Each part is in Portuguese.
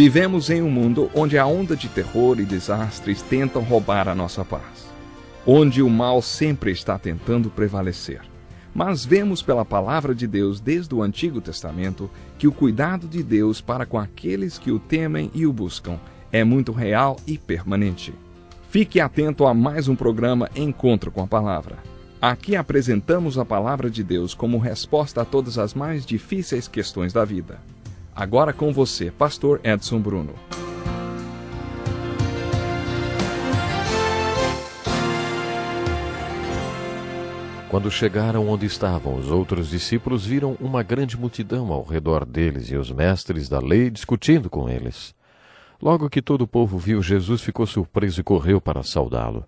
Vivemos em um mundo onde a onda de terror e desastres tentam roubar a nossa paz, onde o mal sempre está tentando prevalecer. Mas vemos pela palavra de Deus desde o Antigo Testamento que o cuidado de Deus para com aqueles que o temem e o buscam é muito real e permanente. Fique atento a mais um programa Encontro com a Palavra. Aqui apresentamos a palavra de Deus como resposta a todas as mais difíceis questões da vida. Agora com você, Pastor Edson Bruno. Quando chegaram onde estavam os outros discípulos, viram uma grande multidão ao redor deles e os mestres da lei discutindo com eles. Logo que todo o povo viu Jesus, ficou surpreso e correu para saudá-lo.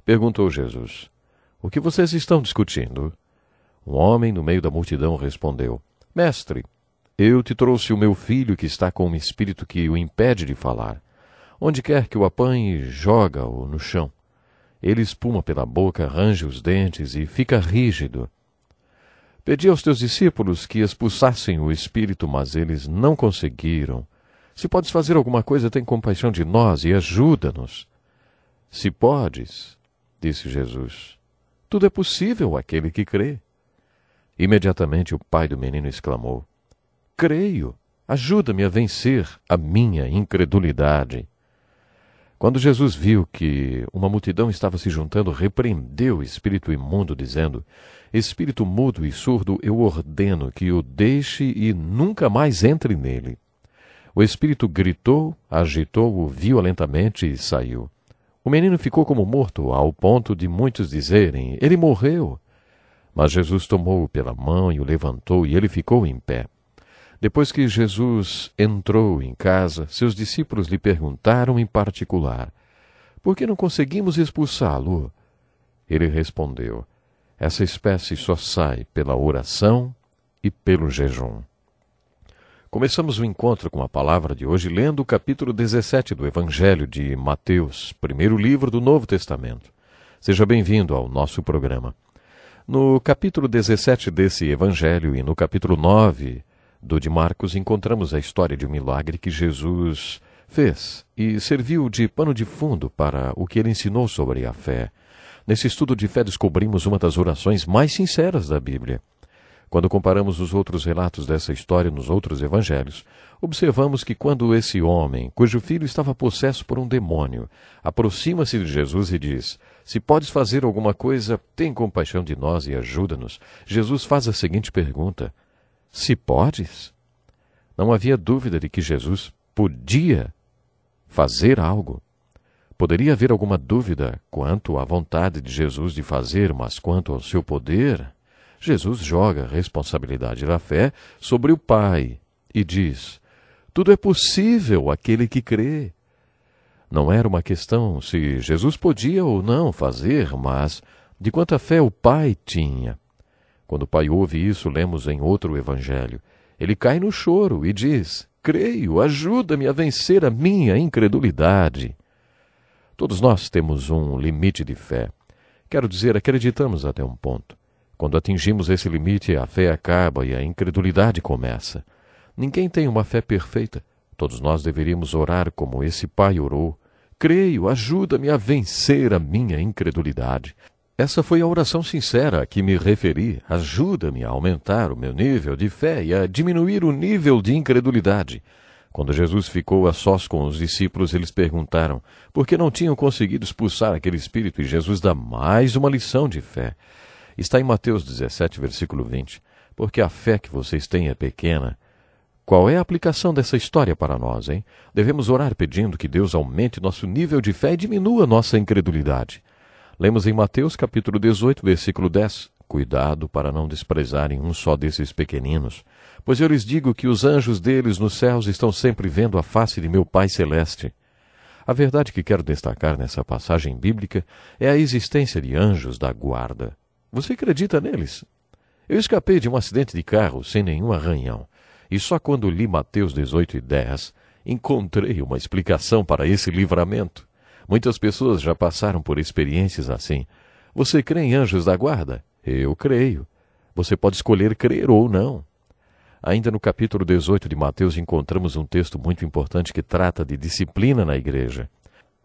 Perguntou Jesus: "O que vocês estão discutindo?" Um homem no meio da multidão respondeu: "Mestre, eu te trouxe o meu filho que está com um espírito que o impede de falar. Onde quer que o apanhe, joga-o no chão. Ele espuma pela boca, range os dentes e fica rígido. Pedi aos teus discípulos que expulsassem o espírito, mas eles não conseguiram. Se podes fazer alguma coisa, tem compaixão de nós e ajuda-nos." "Se podes," disse Jesus, "tudo é possível àquele que crê." Imediatamente o pai do menino exclamou: "Creio, ajuda-me a vencer a minha incredulidade." Quando Jesus viu que uma multidão estava se juntando, repreendeu o espírito imundo, dizendo: "Espírito mudo e surdo, eu ordeno que o deixe e nunca mais entre nele." O espírito gritou, agitou-o violentamente e saiu. O menino ficou como morto, ao ponto de muitos dizerem: "Ele morreu." Mas Jesus tomou-o pela mão e o levantou, e ele ficou em pé. Depois que Jesus entrou em casa, seus discípulos lhe perguntaram em particular: "Por que não conseguimos expulsá-lo?" Ele respondeu: "Essa espécie só sai pela oração e pelo jejum." Começamos o encontro com a palavra de hoje lendo o capítulo 17 do Evangelho de Mateus, primeiro livro do Novo Testamento. Seja bem-vindo ao nosso programa. No capítulo 17 desse Evangelho e no capítulo 9 do de Marcos, encontramos a história de um milagre que Jesus fez e serviu de pano de fundo para o que ele ensinou sobre a fé. Nesse estudo de fé descobrimos uma das orações mais sinceras da Bíblia. Quando comparamos os outros relatos dessa história nos outros evangelhos, observamos que quando esse homem, cujo filho estava possesso por um demônio, aproxima-se de Jesus e diz: "Se podes fazer alguma coisa, tem compaixão de nós e ajuda-nos", Jesus faz a seguinte pergunta: "Se podes?" Não havia dúvida de que Jesus podia fazer algo. Poderia haver alguma dúvida quanto à vontade de Jesus de fazer, mas quanto ao seu poder, Jesus joga a responsabilidade da fé sobre o Pai e diz: "Tudo é possível àquele que crê." Não era uma questão se Jesus podia ou não fazer, mas de quanta fé o Pai tinha. Quando o pai ouve isso, lemos em outro evangelho, ele cai no choro e diz: "Creio, ajuda-me a vencer a minha incredulidade." Todos nós temos um limite de fé. Quero dizer, acreditamos até um ponto. Quando atingimos esse limite, a fé acaba e a incredulidade começa. Ninguém tem uma fé perfeita. Todos nós deveríamos orar como esse pai orou: "Creio, ajuda-me a vencer a minha incredulidade." Essa foi a oração sincera a que me referi. Ajuda-me a aumentar o meu nível de fé e a diminuir o nível de incredulidade. Quando Jesus ficou a sós com os discípulos, eles perguntaram por que não tinham conseguido expulsar aquele espírito, e Jesus dá mais uma lição de fé. Está em Mateus 17, versículo 20. "Porque a fé que vocês têm é pequena." Qual é a aplicação dessa história para nós, hein? Devemos orar pedindo que Deus aumente nosso nível de fé e diminua nossa incredulidade. Lemos em Mateus capítulo 18, versículo 10. "Cuidado para não desprezarem um só desses pequeninos, pois eu lhes digo que os anjos deles nos céus estão sempre vendo a face de meu Pai Celeste." A verdade que quero destacar nessa passagem bíblica é a existência de anjos da guarda. Você acredita neles? Eu escapei de um acidente de carro sem nenhum arranhão, e só quando li Mateus 18 e 10 encontrei uma explicação para esse livramento. Muitas pessoas já passaram por experiências assim. Você crê em anjos da guarda? Eu creio. Você pode escolher crer ou não. Ainda no capítulo 18 de Mateus encontramos um texto muito importante que trata de disciplina na igreja.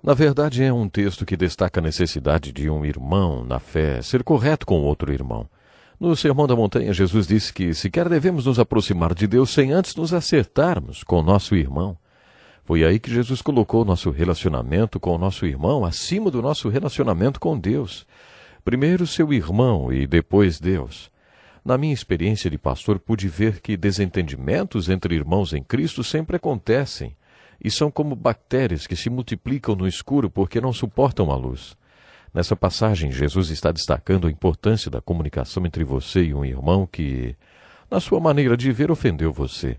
Na verdade, é um texto que destaca a necessidade de um irmão na fé ser correto com outro irmão. No Sermão da Montanha, Jesus disse que sequer devemos nos aproximar de Deus sem antes nos acertarmos com o nosso irmão. Foi aí que Jesus colocou nosso relacionamento com o nosso irmão acima do nosso relacionamento com Deus. Primeiro seu irmão e depois Deus. Na minha experiência de pastor, pude ver que desentendimentos entre irmãos em Cristo sempre acontecem e são como bactérias que se multiplicam no escuro porque não suportam a luz. Nessa passagem, Jesus está destacando a importância da comunicação entre você e um irmão que, na sua maneira de ver, ofendeu você.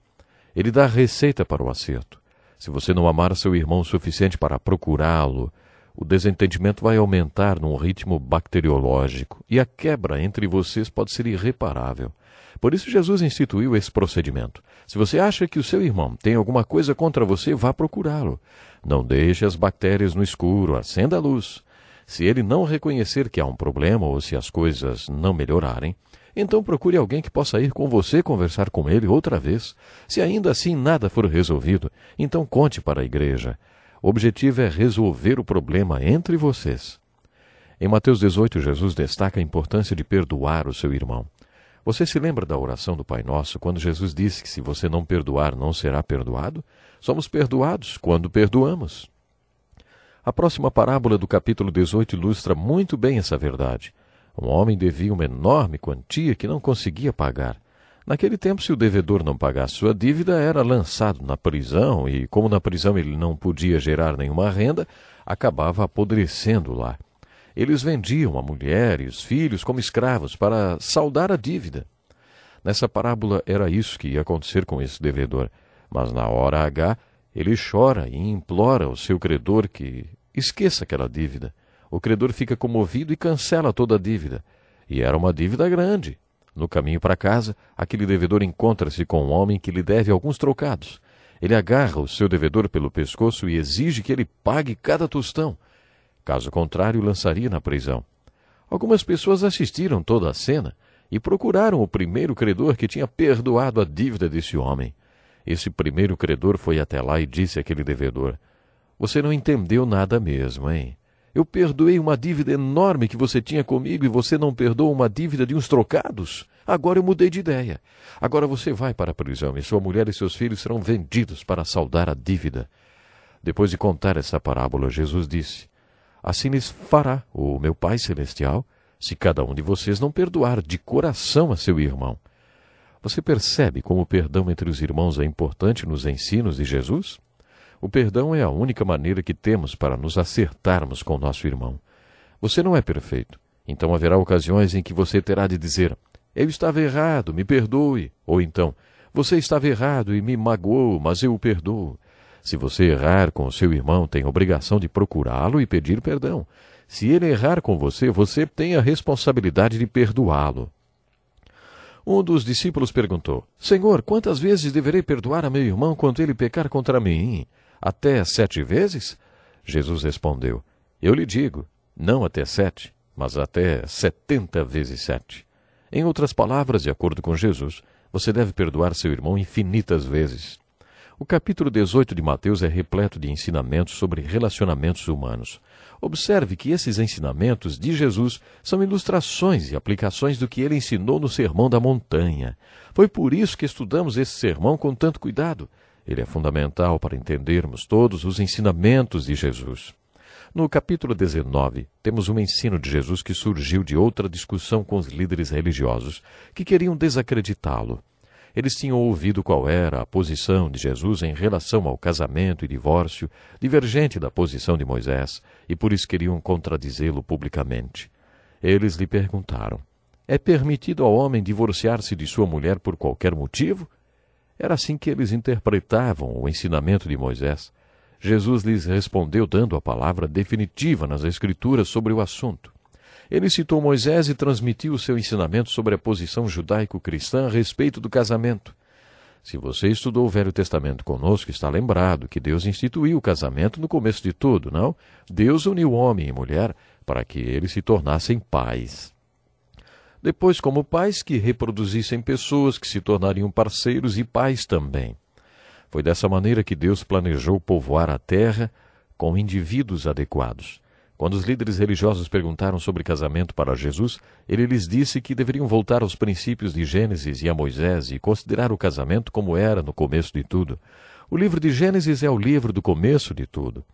Ele dá a receita para o acerto. Se você não amar seu irmão o suficiente para procurá-lo, o desentendimento vai aumentar num ritmo bacteriológico e a quebra entre vocês pode ser irreparável. Por isso Jesus instituiu esse procedimento. Se você acha que o seu irmão tem alguma coisa contra você, vá procurá-lo. Não deixe as bactérias no escuro, acenda a luz. Se ele não reconhecer que há um problema ou se as coisas não melhorarem, então procure alguém que possa ir com você conversar com ele outra vez. Se ainda assim nada for resolvido, então conte para a igreja. O objetivo é resolver o problema entre vocês. Em Mateus 18, Jesus destaca a importância de perdoar o seu irmão. Você se lembra da oração do Pai Nosso, quando Jesus disse que se você não perdoar, não será perdoado? Somos perdoados quando perdoamos. A próxima parábola do capítulo 18 ilustra muito bem essa verdade. Um homem devia uma enorme quantia que não conseguia pagar. Naquele tempo, se o devedor não pagasse sua dívida, era lançado na prisão e, como na prisão ele não podia gerar nenhuma renda, acabava apodrecendo lá. Eles vendiam a mulher e os filhos como escravos para saldar a dívida. Nessa parábola era isso que ia acontecer com esse devedor. Mas na hora H, ele chora e implora ao seu credor que esqueça aquela dívida. O credor fica comovido e cancela toda a dívida. E era uma dívida grande. No caminho para casa, aquele devedor encontra-se com um homem que lhe deve alguns trocados. Ele agarra o seu devedor pelo pescoço e exige que ele pague cada tostão. Caso contrário, lançaria na prisão. Algumas pessoas assistiram toda a cena e procuraram o primeiro credor que tinha perdoado a dívida desse homem. Esse primeiro credor foi até lá e disse àquele devedor: "Você não entendeu nada mesmo, hein? Eu perdoei uma dívida enorme que você tinha comigo e você não perdoa uma dívida de uns trocados? Agora eu mudei de ideia. Agora você vai para a prisão e sua mulher e seus filhos serão vendidos para saldar a dívida." Depois de contar essa parábola, Jesus disse: "Assim lhes fará o meu Pai Celestial, se cada um de vocês não perdoar de coração a seu irmão." Você percebe como o perdão entre os irmãos é importante nos ensinos de Jesus? O perdão é a única maneira que temos para nos acertarmos com o nosso irmão. Você não é perfeito, então haverá ocasiões em que você terá de dizer: "Eu estava errado, me perdoe." Ou então: "Você estava errado e me magoou, mas eu o perdoo." Se você errar com o seu irmão, tem a obrigação de procurá-lo e pedir perdão. Se ele errar com você, você tem a responsabilidade de perdoá-lo. Um dos discípulos perguntou: "Senhor, quantas vezes deverei perdoar a meu irmão quando ele pecar contra mim? Até 7 vezes?" Jesus respondeu: "Eu lhe digo, não até 7, mas até 70 vezes 7. Em outras palavras, de acordo com Jesus, você deve perdoar seu irmão infinitas vezes. O capítulo 18 de Mateus é repleto de ensinamentos sobre relacionamentos humanos. Observe que esses ensinamentos de Jesus são ilustrações e aplicações do que ele ensinou no Sermão da Montanha. Foi por isso que estudamos esse sermão com tanto cuidado. Ele é fundamental para entendermos todos os ensinamentos de Jesus. No capítulo 19, temos um ensino de Jesus que surgiu de outra discussão com os líderes religiosos, que queriam desacreditá-lo. Eles tinham ouvido qual era a posição de Jesus em relação ao casamento e divórcio, divergente da posição de Moisés, e por isso queriam contradizê-lo publicamente. Eles lhe perguntaram: "É permitido ao homem divorciar-se de sua mulher por qualquer motivo?" Era assim que eles interpretavam o ensinamento de Moisés. Jesus lhes respondeu dando a palavra definitiva nas Escrituras sobre o assunto. Ele citou Moisés e transmitiu o seu ensinamento sobre a posição judaico-cristã a respeito do casamento. Se você estudou o Velho Testamento conosco, está lembrado que Deus instituiu o casamento no começo de tudo, não? Deus uniu homem e mulher para que eles se tornassem pais. Depois, como pais que reproduzissem pessoas que se tornariam parceiros e pais também. Foi dessa maneira que Deus planejou povoar a terra com indivíduos adequados. Quando os líderes religiosos perguntaram sobre casamento para Jesus, ele lhes disse que deveriam voltar aos princípios de Gênesis e a Moisés e considerar o casamento como era no começo de tudo. O livro de Gênesis é o livro do começo de tudo.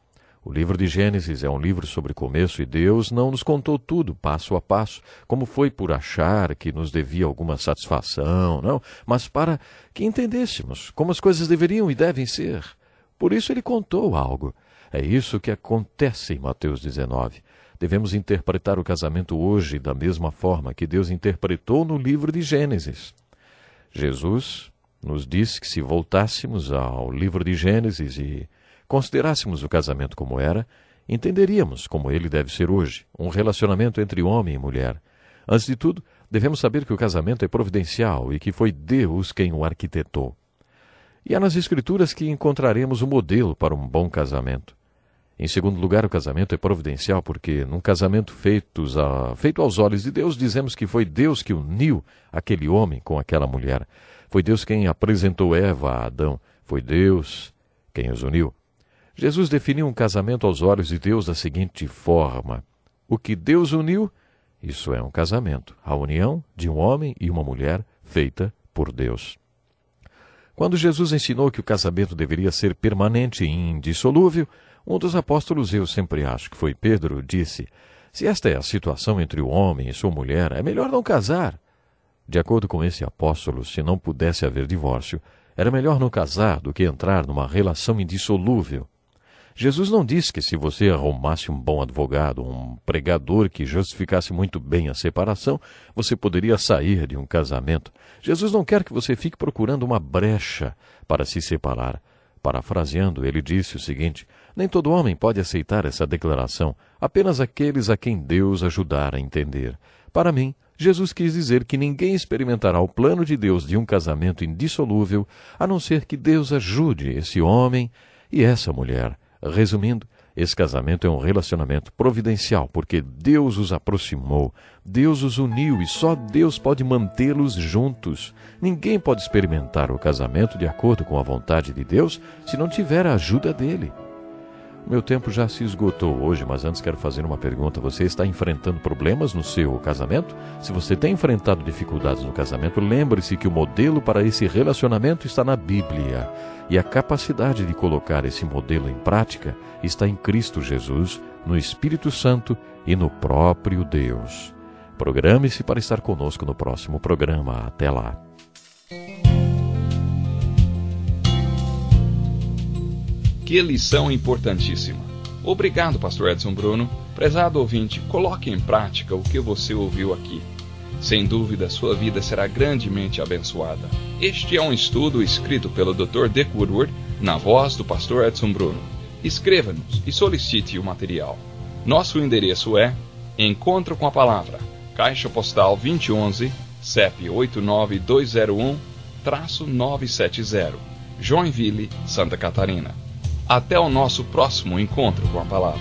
O livro de Gênesis é um livro sobre começo e Deus não nos contou tudo, passo a passo, como foi por achar que nos devia alguma satisfação, não, mas para que entendêssemos como as coisas deveriam e devem ser. Por isso ele contou algo. É isso que acontece em Mateus 19. Devemos interpretar o casamento hoje da mesma forma que Deus interpretou no livro de Gênesis. Jesus nos disse que se voltássemos ao livro de Gênesis e considerássemos o casamento como era, entenderíamos como ele deve ser hoje, um relacionamento entre homem e mulher. Antes de tudo, devemos saber que o casamento é providencial e que foi Deus quem o arquitetou. E é nas Escrituras que encontraremos o modelo para um bom casamento. Em segundo lugar, o casamento é providencial porque, num casamento feito aos olhos de Deus, dizemos que foi Deus que uniu aquele homem com aquela mulher. Foi Deus quem apresentou Eva a Adão. Foi Deus quem os uniu. Jesus definiu um casamento aos olhos de Deus da seguinte forma: o que Deus uniu, isso é um casamento, a união de um homem e uma mulher feita por Deus. Quando Jesus ensinou que o casamento deveria ser permanente e indissolúvel, um dos apóstolos, eu sempre acho que foi Pedro, disse: se esta é a situação entre o homem e sua mulher, é melhor não casar. De acordo com esse apóstolo, se não pudesse haver divórcio, era melhor não casar do que entrar numa relação indissolúvel. Jesus não disse que se você arrumasse um bom advogado, um pregador que justificasse muito bem a separação, você poderia sair de um casamento. Jesus não quer que você fique procurando uma brecha para se separar. Parafraseando, ele disse o seguinte: nem todo homem pode aceitar essa declaração, apenas aqueles a quem Deus ajudar a entender. Para mim, Jesus quis dizer que ninguém experimentará o plano de Deus de um casamento indissolúvel, a não ser que Deus ajude esse homem e essa mulher. Resumindo, esse casamento é um relacionamento providencial, porque Deus os aproximou, Deus os uniu e só Deus pode mantê-los juntos. Ninguém pode experimentar o casamento de acordo com a vontade de Deus se não tiver a ajuda dele. Meu tempo já se esgotou hoje, mas antes quero fazer uma pergunta. Você está enfrentando problemas no seu casamento? Se você tem enfrentado dificuldades no casamento, lembre-se que o modelo para esse relacionamento está na Bíblia. E a capacidade de colocar esse modelo em prática está em Cristo Jesus, no Espírito Santo e no próprio Deus. Programe-se para estar conosco no próximo programa. Até lá. Que lição importantíssima. Obrigado, pastor Edson Bruno. Prezado ouvinte, coloque em prática o que você ouviu aqui. Sem dúvida, sua vida será grandemente abençoada. Este é um estudo escrito pelo Dr. Dick Woodward, na voz do pastor Edson Bruno. Escreva-nos e solicite o material. Nosso endereço é Encontro com a Palavra, Caixa Postal 2011, CEP 89201-970, Joinville, Santa Catarina. Até o nosso próximo encontro com a Palavra.